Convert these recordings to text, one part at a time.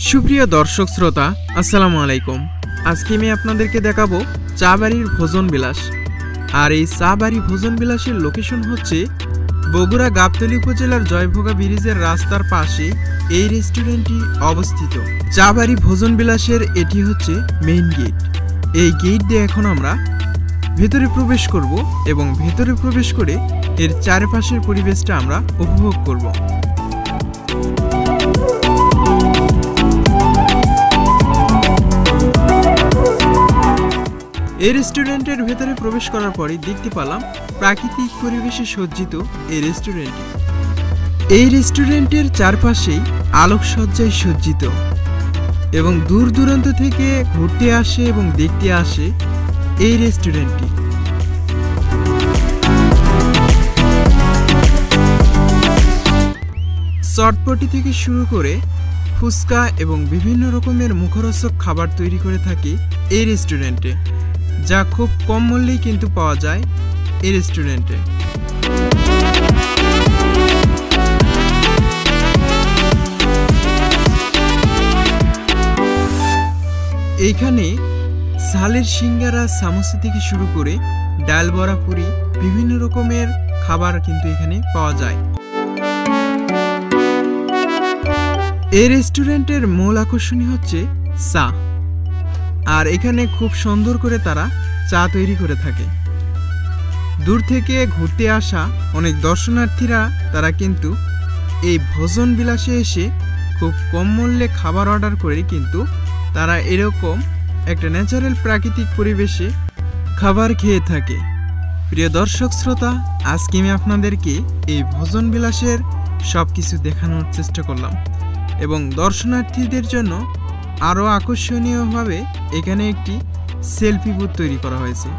সুপ্রিয় দর্শক শ্রোতা, আসসালামু আলাইকুম। আজকে আমি আপনাদেরকে দেখাবো চা বাড়ির ভোজন বিলাস। আর এই চা বাড়ি ভোজন বিলাসের লোকেশন হচ্ছে বগুড়া গাবতলী উপজেলার জয়ভোগা ব্রিজের রাস্তার পাশে এই রেস্টুরেন্টটি অবস্থিত। চা বাড়ি ভোজন বিলাসের এটি হচ্ছে মেইন গেট। এই গেট দিয়ে এখন আমরা ভেতরে প্রবেশ করব এবং ভেতরে প্রবেশ করে এর চারপাশের পরিবেশটা আমরা উপভোগ করব। এই রেস্টুরেন্টের ভেতরে প্রবেশ করার পরে দেখতে পেলাম প্রাকৃতিক পরিবেশে সজ্জিত এই রেস্টুরেন্টটি। এই রেস্টুরেন্টের চারপাশেই আলোকসজ্জায় সজ্জিত এবং দূর দূরান্ত থেকে ঘুরতে আসে এবং দেখতে আসে এই রেস্টুরেন্টটি। চটপটি থেকে শুরু করে ফুচকা এবং বিভিন্ন রকমের মুখরোচক খাবার তৈরি করে থাকে এই রেস্টুরেন্টে, যা খুব কম মূল্যেই কিন্তু পাওয়া যায় এই রেস্টুরেন্টে। এইখানে ঝালের সিঙ্গারা, সামোসা থেকে শুরু করে ডাল বড়া, পুরি, বিভিন্ন রকমের খাবার কিন্তু এখানে পাওয়া যায়। এই রেস্টুরেন্টের মূল আকর্ষণই হচ্ছে চা, আর এখানে খুব সুন্দর করে তারা চা তৈরি করে থাকে। দূর থেকে ঘুরতে আসা অনেক দর্শনার্থীরা তারা কিন্তু এই ভোজন বিলাসে এসে খুব কম মূল্যে খাবার অর্ডার করে কিন্তু তারা এরকম একটা ন্যাচারাল প্রাকৃতিক পরিবেশে খাবার খেয়ে থাকে। প্রিয় দর্শক শ্রোতা, আজকে আমি আপনাদেরকে এই ভোজন বিলাসের সব কিছু দেখানোর চেষ্টা করলাম এবং দর্শনার্থীদের জন্য আরও আকর্ষণীয়ভাবে এখানে একটি সেলফি বুথ তৈরি করা হয়েছে।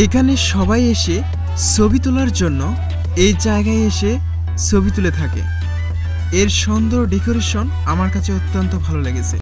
এখানে সবাই এসে ছবি তোলার জন্য এই জায়গায় এসে ছবি তুলে থাকে। এর সুন্দর ডেকোরেশন আমার কাছে অত্যন্ত ভালো লেগেছে।